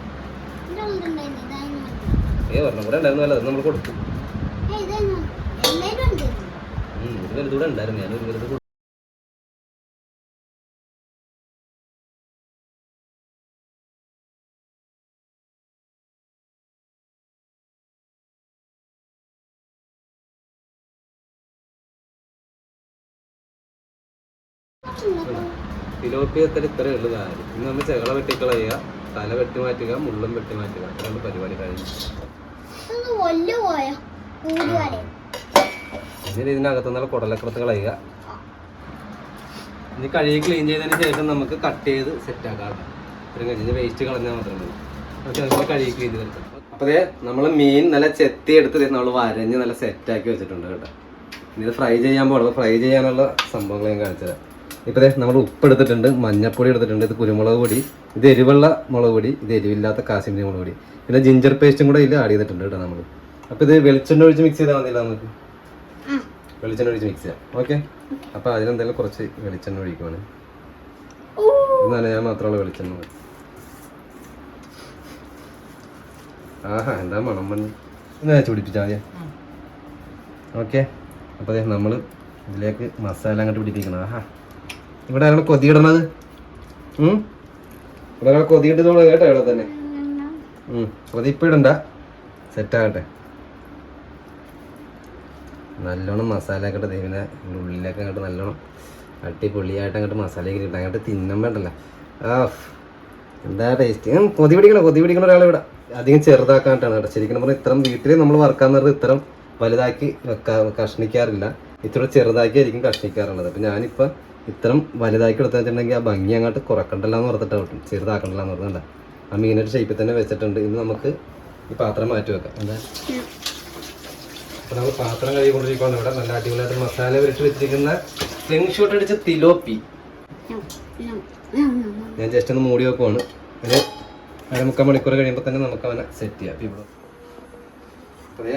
ഒരെണ്ണം കൂടെ ഉണ്ടായിരുന്നല്ലോ, അത് നമ്മൾ കൊടുത്തു. ഒരു വലുതൂടെ ഉണ്ടായിരുന്നു. ഞാനൊരു വലുത് കൊടുത്തു. തിലോപ്പിയത്തിൽ ഇത്രയേ ഉള്ളൂ കാര്യം. ഇന്ന് നമ്മൾ ചെകള വെട്ടിക്കളയുക, തല വെട്ടി മാറ്റുക, മുള്ളും വെട്ടി മാറ്റുക. രണ്ട് പരിപാടി കഴിഞ്ഞു. ഇനി ഇതിനകത്ത് നല്ല കുടലക്കറുത്ത് കളയുക. ഇനി കഴുകി ക്ലീൻ ചെയ്തതിന് ശേഷം നമുക്ക് കട്ട് ചെയ്ത് സെറ്റ് ആക്കാം. ഇത്രയും കഴിഞ്ഞ് വേസ്റ്റ് കളഞ്ഞാൽ മാത്രമേ ഉള്ളൂ. പക്ഷെ നമുക്ക് കഴുകി ക്ലീൻ ചെയ്തെടുക്കാം. അപ്പോൾ അതേ നമ്മൾ മീൻ നല്ല ചെത്തി എടുത്ത് നമ്മൾ വരഞ്ഞ് നല്ല സെറ്റാക്കി വെച്ചിട്ടുണ്ട് കേട്ടോ. ഇനി ഇത് ഫ്രൈ ചെയ്യാൻ പോകണം. ഫ്രൈ ചെയ്യാനുള്ള സംഭവങ്ങൾ ഞാൻ കാണിച്ചത്. ഇപ്പോൾ നമ്മൾ ഉപ്പ് എടുത്തിട്ടുണ്ട്, മഞ്ഞപ്പൊടി എടുത്തിട്ടുണ്ട്, ഇത് കുരുമുളക് പൊടി, ഇത് എരിവുള്ള മുളക് പൊടി, ഇത് എരിവില്ലാത്ത കാശ്മീരി മുളക് പൊടി, പിന്നെ ജിഞ്ചർ പേസ്റ്റും കൂടെ ഇതിൽ ആഡ് ചെയ്തിട്ടുണ്ട് കേട്ടോ നമ്മൾ. അപ്പോൾ ഇത് വെളിച്ചെണ്ണ ഒഴിച്ച് മിക്സ് ചെയ്താൽ മതിയില്ല നമുക്ക്. വെളിച്ചെണ്ണ ഒഴിച്ച് മിക്സ് ചെയ്യാം. ഓക്കെ, അപ്പോൾ അതിനെന്തായാലും കുറച്ച് വെളിച്ചെണ്ണ ഒഴിക്കുവാണ്. എന്നാലും ഞാൻ മാത്രമുള്ള വെളിച്ചെണ്ണ മതി. ആഹാ, എന്താ മണം മണ്ണ് എന്നാ ചുടിപ്പിച്ചാൽ മതിയാ. ഓക്കെ, അപ്പോൾ നമ്മൾ ഇതിലേക്ക് മസാല അങ്ങോട്ട് പിടിപ്പിക്കണം. ആഹാ, ഇവിടെ ആരാണ് കൊതിയിടണത്? ഇവിടെ ഒരാൾ കൊതിയിട്ടതോളൂ കേട്ടോ. ഇവിടെ തന്നെ കൊതി ഇപ്പം ഇടണ്ട, സെറ്റാകട്ടെ. നല്ലോണം മസാല ആക്കട്ടെ. ദൈവനെ ഉള്ളിലേക്ക് അങ്ങോട്ട് നല്ലോണം അടിപൊളിയായിട്ട് അങ്ങോട്ട് മസാലയൊക്കെ കിട്ടും. അങ്ങോട്ട് തിന്നാൻ വേണ്ടല്ല. ആ, എന്താ ടേസ്റ്റ്. കൊതി പിടിക്കണ ഒരാൾ ഇവിടെ അധികം ചെറുതാക്കാനായിട്ടാണ് കേട്ടോ. ശരിക്കും പറഞ്ഞാൽ ഇത്തരം വീട്ടിൽ നമ്മൾ വറുക്കാൻ നേരത്ത് ഇത്തരം വലുതാക്കി കഷ്ണിക്കാറില്ല. ഇത്ര ചെറുതാക്കി ആയിരിക്കും കഷ്ണിക്കാറുള്ളത്. അപ്പം ഞാനിപ്പോൾ ഇത്തരം വലുതാക്കി എടുത്തു വെച്ചിട്ടുണ്ടെങ്കിൽ ആ ഭംഗി അങ്ങോട്ട് കുറക്കണ്ടല്ലോ എന്ന് പറഞ്ഞിട്ട് ചെറുതാക്കണ്ടല്ലോ എന്ന് പറഞ്ഞിട്ടുണ്ട. ആ മീനൊരു ഷേപ്പിൽ തന്നെ വെച്ചിട്ടുണ്ട്. ഇനി നമുക്ക് ഈ പാത്രം മാറ്റി വെക്കാം. എന്താ അപ്പോൾ നമ്മൾ പാത്രം കഴുകിക്കൊണ്ടിരിക്കുകയാണ്. ഇവിടെ നല്ല അടിപൊളിയായിട്ട് മസാല പുരട്ടി വെച്ചിരിക്കുന്ന സ്ലിംഗ് ഷോട്ട് അടിച്ച തിലോപ്പി ഞാൻ ജസ്റ്റ് ഒന്ന് മൂടി വെക്കുവാണ്. ഒരു 1/4 മണിക്കൂർ കഴിയുമ്പോൾ തന്നെ നമുക്ക് അവനെ സെറ്റ് ചെയ്യാം. ഇവിടെ അതെ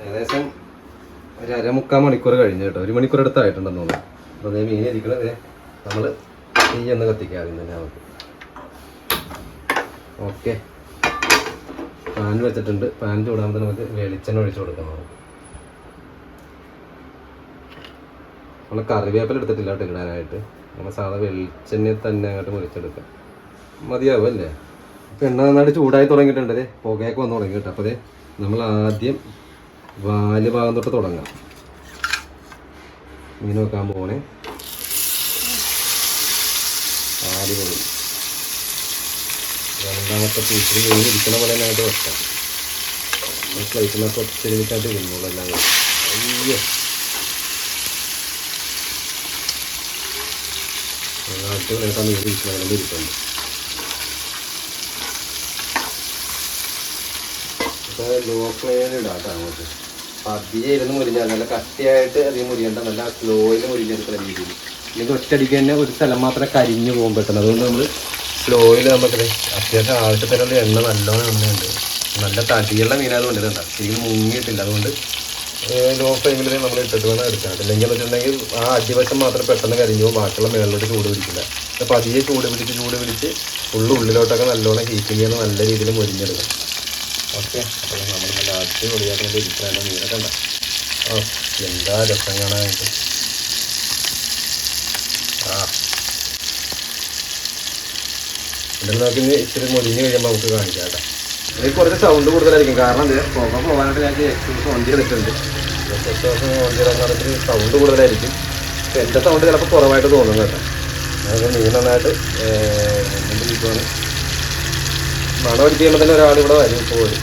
ഏകദേശം ഒരു 1/4 മണിക്കൂർ കഴിഞ്ഞു കേട്ടോ. 1 മണിക്കൂർ അടുത്തായിട്ടുണ്ടെന്ന് തോന്നുന്നു. അപ്പോൾ അതേ മീൻ ഇരിക്കുന്നത് നമ്മൾ തീ ഒന്ന് കത്തിക്കാം ആദ്യം തന്നെ നമുക്ക്. ഓക്കെ, പാൻ വെച്ചിട്ടുണ്ട്. പാൻ ചൂടാകുമ്പോൾ നമുക്ക് വെളിച്ചെണ്ണ ഒഴിച്ചു കൊടുക്കാം. നമ്മൾ കറിവേപ്പില എടുത്തിട്ടില്ല കേട്ടോ ഇടാനായിട്ട്. നമ്മൾ സാധാ വെളിച്ചെണ്ണയിൽ തന്നെ അങ്ങോട്ട് മുറിച്ചെടുക്കാം. മതിയാവും അല്ലേ? അപ്പോൾ എണ്ണ നന്നായിട്ട് ചൂടായി തുടങ്ങിയിട്ടുണ്ട്. അതെ പുകയൊക്കെ വന്ന് തുടങ്ങി കേട്ടോ. അപ്പോൾ അതെ നമ്മൾ ആദ്യം വാല് ഭാഗം തൊട്ട് തുടങ്ങാം. മീൻ വെക്കാൻ പോകണേ. ആദ്യം പോയി രണ്ടാമത്തെ പീസിൽ മീൻ ഇരിക്കുന്ന പോലെ തന്നെ ആയിട്ട് വെക്കാം. പ്ലേറ്റിനൊക്കെ ഒത്തിരിമിച്ചായിട്ട് ഇരുന്നോളൂ എല്ലാം കൂടി. അയ്യോ അടിപൊളിയായിട്ടാണ് മീൻ ഇരിക്കുന്നത് ഇരിക്കുന്നുണ്ട്. അപ്പോൾ ലോ ഫ്ലെയിമിലിടാം കേട്ടോ നമുക്ക്. പതിയെ ഇരുന്ന് മുരിഞ്ഞാൽ നല്ല കട്ടിയായിട്ട് അധികം മുരിയേണ്ട, നല്ല സ്ലോയിൽ മുരിഞ്ഞെടുക്കുന്ന രീതിയിൽ. ഇത് ഒറ്റയടിക്ക് തന്നെ ഒരു സ്ഥലം മാത്രമേ കരിഞ്ഞു പോകാൻ പറ്റുള്ളൂ. അതുകൊണ്ട് നമ്മൾ സ്ലോയിൽ നമുക്ക് അത്യാവശ്യം ആവശ്യത്തിനുള്ള എണ്ണ നല്ലോണം എണ്ണയുണ്ട്. നല്ല തടിയുള്ള മീനായതുകൊണ്ട് ഇതുണ്ട് ശരിക്കും മുങ്ങിയിട്ടില്ല. അതുകൊണ്ട് ലോ ഫ്ലെയിമിൽ നമ്മൾ ഇട്ടിട്ട് വേണം എടുക്കാൻ. അല്ലെങ്കിൽ എന്ന് വെച്ചിട്ടുണ്ടെങ്കിൽ ആ അടിവശം മാത്രം പെട്ടെന്ന് കരിഞ്ഞു പോകും, ബാക്കിയുള്ള മേളിലോട്ട് ചൂട് പിടിക്കില്ല. അപ്പോൾ പതിയെ ചൂട് പിടിച്ച് ഉള്ളിലോട്ടൊക്കെ നല്ലോണം ഹീറ്റിംഗ് ചെയ്യുന്ന നല്ല രീതിയിൽ മുരിഞ്ഞെടുക്കാം. ഓക്കെ, അപ്പോൾ നമ്മൾ നല്ല അടിപൊളിയായിട്ട് ഇരിക്കുന്ന മീനൊക്കെ ഉണ്ടാകും. ഓ എന്താ രസം കാണാനായിട്ട്. ഇതിൽ നോക്കി ഇച്ചിരി മുരിഞ്ഞ് കഴിയുമ്പോൾ നമുക്ക് കാണിക്കാം കേട്ടോ. ഇതിൽ കുറച്ച് സൗണ്ട് കൂടുതലായിരിക്കും, കാരണം എന്താ പുക പോകാനായിട്ട് ഞാൻ എക്സ്പ്രസ് വണ്ടി എടുത്തിട്ടുണ്ട്. എക്സ്പ്രസ് വണ്ടി ഇറങ്ങാനായിട്ട് സൗണ്ട് കൂടുതലായിരിക്കും. അപ്പോൾ എൻ്റെ സൗണ്ട് ചിലപ്പോൾ കുറവായിട്ട് തോന്നും കേട്ടോ. അത് മീൻ നന്നായിട്ട് എന്ത് കിട്ടുവാണ് മണം അടിച്ച് കഴിയുമ്പോൾ തന്നെ ഒരാൾ ഇവിടെ വരും പോയി.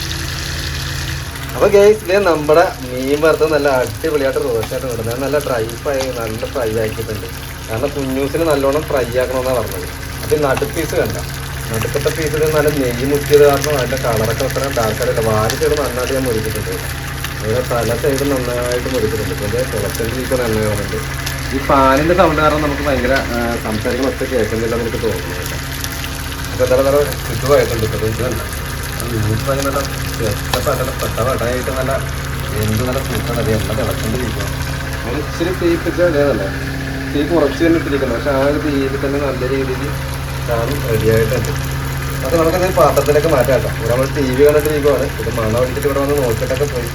അപ്പോൾ ഗൈസ് ഇതേ നമ്മുടെ മീൻ വറുത്തത് നല്ല അടിപൊളിയായിട്ട് റോസ്റ്റായിട്ട് കിട്ടുന്നത്. നല്ല നല്ല ഫ്രൈ ആക്കിയിട്ടുണ്ട്. കാരണം കുഞ്ഞൂസിന് നല്ലോണം ഫ്രൈ ആക്കണമെന്നാണ് പറഞ്ഞത്. അപ്പോൾ ഈ നടുപ്പീസ് കണ്ട, നടുക്കത്തെ പീസിൽ നല്ല നെയ്യ് മുറ്റിയത് കാരണം അതിൻ്റെ കളറൊക്കെ അത്ര ഡാർക്കായില്ല. വാരി സൈഡ് നന്നായിട്ട് ഞാൻ മുറിച്ചിട്ടുണ്ട്. അതുപോലെ പല സൈഡ് നന്നായിട്ട് മുറിച്ചിട്ടുണ്ട്. പിന്നെ തിളച്ചിരിക്കുന്ന എണ്ണ കാണുന്നുണ്ട്. ഈ പാനിൻ്റെ സൗണ്ട് കാരണം നമുക്ക് ഭയങ്കര സംസാരിക്കുന്ന ഒറ്റ കേൾക്കുന്നില്ല എനിക്ക് തോന്നുന്നു കേട്ടോ. അപ്പോൾ എത്ര ഇതുമായിട്ടുണ്ട്. ഇതുണ്ട് ന്യൂസായി നല്ല നല്ല പെട്ടതായിട്ട് നല്ല എന്ത് നല്ല സൂപ്പറാണ്. എണ്ണ തിളച്ചിരിക്കുക. നമ്മൾ ഇച്ചിരി തീപ്പിച്ച് അതേതല്ലേ തീ കുറച്ച് തന്നെ ഇട്ടിരിക്കുന്നത്. പക്ഷെ ആ ഒരു തീയിൽ തന്നെ നല്ല രീതിയിൽ സാധനം റെഡിയായിട്ടുണ്ട്. അപ്പോൾ നമുക്കത് പാത്രത്തിലേക്ക് മാറ്റാം കേട്ടോ. ഇവിടെ നമ്മൾ ടി വി കണ്ടിട്ടിരിക്കുവാണ്. ഇത് മണം അടിച്ചിട്ട് ഇവിടെ വന്ന് നോക്കിയിട്ടൊക്കെ പോയി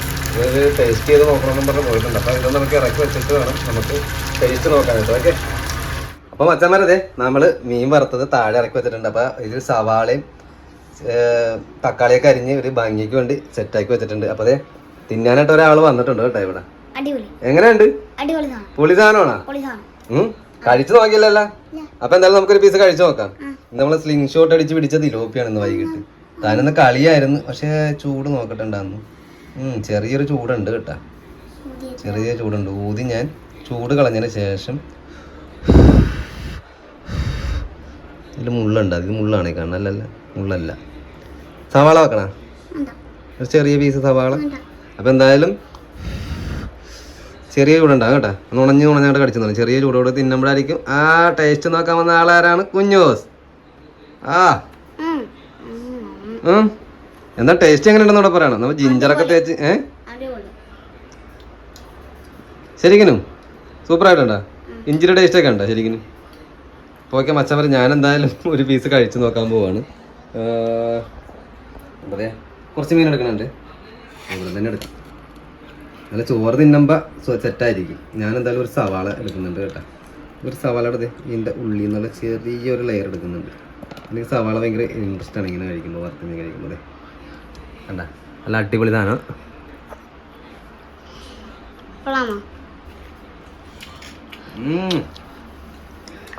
ഇത് ടേസ്റ്റ് ചെയ്ത് നോക്കണമെന്നും പറഞ്ഞ് പോയിട്ടുണ്ട്. അപ്പോൾ ഇത് നമുക്ക് ഇറക്കി വെച്ചിട്ട് വേണം നമുക്ക് ടേസ്റ്റ് നോക്കാനായിട്ട്. ഓക്കെ, അപ്പോൾ മച്ചന്മാരതെ നമ്മൾ മീൻ വറുത്തത് താഴെ ഇറക്കി വെച്ചിട്ടുണ്ട്. അപ്പോൾ ഇതിൽ സവാളയും തക്കാളിയൊക്കെ അരിഞ്ഞ് ഒരു ഭംഗിക്ക് വേണ്ടി സെറ്റാക്കി വെച്ചിട്ടുണ്ട്. അപ്പോൾ അതെ തിന്നാനായിട്ട് ഒരാൾ വന്നിട്ടുണ്ട് കേട്ടോ ഇവിടെ. എങ്ങനെയുണ്ട്? പുളി സാധനമാണോ? കഴിച്ചു നോക്കിയല്ലോ. അപ്പൊ എന്തായാലും നമുക്കൊരു പീസ് കഴിച്ചു നോക്കാം. നമ്മള് സ്ലിംഗ് ഷോട്ട് അടിച്ച് പിടിച്ച തിലോപ്പിയാണ് ഇന്ന് വൈകിട്ട്. താനൊന്ന് കളിയായിരുന്നു, പക്ഷെ ചൂട് നോക്കട്ടെ ഉണ്ടായിരുന്നു. ചെറിയൊരു ചൂടുണ്ട് കേട്ടാ, ചെറിയ ചൂടുണ്ട്. ഊതി ഞാൻ ചൂട് കളഞ്ഞതിന് ശേഷം ഇതിൽ മുള്ളുണ്ട്. അതിൽ മുള്ളാണ് ഈ കാണാനല്ല, മുള്ളല്ല. സവാള വെക്കണ ഒരു ചെറിയ പീസ് സവാള. അപ്പൊ എന്തായാലും ചെറിയ ചൂടുണ്ടാകും കേട്ടോ. നുണഞ്ഞാണ്ട് കടിച്ചു തന്നെ ചെറിയ ചൂടോട് തിന്നുമ്പോഴായിരിക്കും ആ ടേസ്റ്റ് നോക്കാൻ വന്ന ആളാരാണ്? കുഞ്ഞോസ്. എന്താ ടേസ്റ്റ് എങ്ങനെ ഉണ്ടെന്ന് ഇവിടെ പറയണം. നമ്മൾ ജിഞ്ചറൊക്കെ തേച്ച് ശരിക്കും സൂപ്പറായിട്ടുണ്ടോ? ഇഞ്ചിയുടെ ടേസ്റ്റ് ഒക്കെ ഉണ്ടോ ശരിക്കും? ഓക്കെ മച്ചവരെ, ഞാൻ എന്തായാലും ഒരു പീസ് കഴിച്ചു നോക്കാൻ പോവാണ്. എന്താ പറയുക, കുറച്ച് മീൻ എടുക്കണുണ്ട്. ഇവിടെ തന്നെ എടുക്കാം. നല്ല ചോറ് തിന്നുമ്പോൾ സെറ്റായിരിക്കും. ഞാൻ എന്തായാലും ഒരു സവാള എടുക്കുന്നുണ്ട് കേട്ടോ. ഒരു സവാള എടുത്ത് ഇതിൻ്റെ ഉള്ളിൽ നിന്നുള്ള ചെറിയൊരു ലെയർ എടുക്കുന്നുണ്ട്. അല്ലെങ്കിൽ സവാള ഭയങ്കര ഇൻട്രസ്റ്റ് ആണ് ഇങ്ങനെ കഴിക്കുമ്പോൾ, വറുത്ത് മീൻ കഴിക്കുമ്പോൾ. കണ്ട നല്ല അടിപൊളി സാധനം.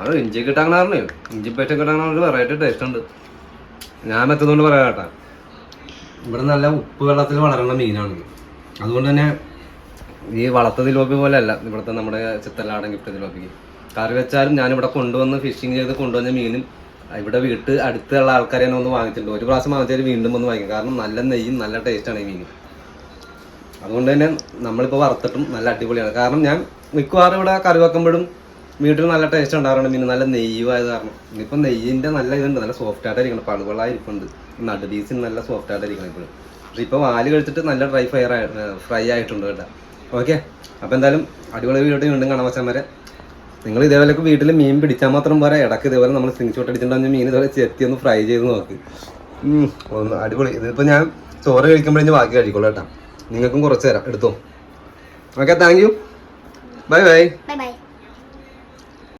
അത് ഇഞ്ചി കിട്ടാങ്ങണേ, ഇഞ്ചി പേറ്റ കിട്ടാങ്ങണ ഒരു വെറൈറ്റി ടേസ്റ്റ് ഉണ്ട്. ഞാൻ മെത്തതുകൊണ്ട് പറയാം കേട്ടോ. ഇവിടെ നല്ല ഉപ്പ് വെള്ളത്തിൽ വളരുന്ന മീനാണിത്. അതുകൊണ്ട് തന്നെ ഈ വളർത്ത തിലോപ്പി പോലെ അല്ല ഇവിടുത്തെ നമ്മുടെ ചിത്തലാടൻ ഗിഫ്റ്റ് തിലോപ്പിക്ക്. കറി വെച്ചാലും ഞാനിവിടെ കൊണ്ടുവന്ന് ഫിഷിങ് ചെയ്ത് കൊണ്ടുവന്ന മീനും ഇവിടെ വീട്ടിൽ അടുത്തുള്ള ആൾക്കാരെ ഒന്ന് വാങ്ങിച്ചിട്ടുണ്ട്. ഒരു പ്രാവശ്യം വാങ്ങിച്ചാൽ വീണ്ടും വന്ന് വാങ്ങിക്കും. കാരണം നല്ല നെയ്യും നല്ല ടേസ്റ്റാണ് ഈ മീൻ. അതുകൊണ്ട് തന്നെ നമ്മളിപ്പോൾ വറുത്തിട്ടും നല്ല അടിപൊളിയാണ്. കാരണം ഞാൻ മിക്കവാറും ഇവിടെ കറി വെക്കുമ്പോഴും വീട്ടിൽ നല്ല ടേസ്റ്റ് ഉണ്ടാകാറുണ്ട് മീൻ, നല്ല നെയ്യും ആയത് കാരണം. ഇനിയിപ്പോൾ നെയ്യിൻ്റെ നല്ല ഇതുണ്ട്, നല്ല സോഫ്റ്റ് ആയിട്ടിരിക്കണം, പളുകളായിരിക്കുന്നുണ്ട്. നടു പീസിന് നല്ല സോഫ്റ്റ് ആയിട്ടിരിക്കണം ഇപ്പോഴും. ഇപ്പോൾ വാല് കഴിച്ചിട്ട് നല്ല ഫ്രൈ ആയിട്ടുണ്ട് കേട്ടോ. ഓക്കെ, അപ്പോൾ എന്തായാലും അടിപൊളി വീഡിയോ വീണ്ടും കാണാൻ വെച്ചാൽ വരെ. നിങ്ങൾ ഇതേപോലെ വീട്ടിൽ മീൻ പിടിച്ചാൽ മാത്രം പോരാ, ഇടയ്ക്ക് ഇതേപോലെ നമ്മൾ സ്ക്രീൻ ഷോട്ട് അടിച്ചിട്ടുണ്ടെങ്കിൽ മീൻ ഇതേപോലെ ചെത്തി ഒന്ന് ഫ്രൈ ചെയ്ത് നോക്ക്. ഒന്ന് അടിപൊളി. ഇതിപ്പോൾ ഞാൻ ചോറ് കഴിക്കുമ്പോഴേ ബാക്കി കഴിക്കോളൂ കേട്ടോ. നിങ്ങൾക്കും കുറച്ച് തരാം, എടുത്തോ. Okay, thank you. Bye bye. Bye bye.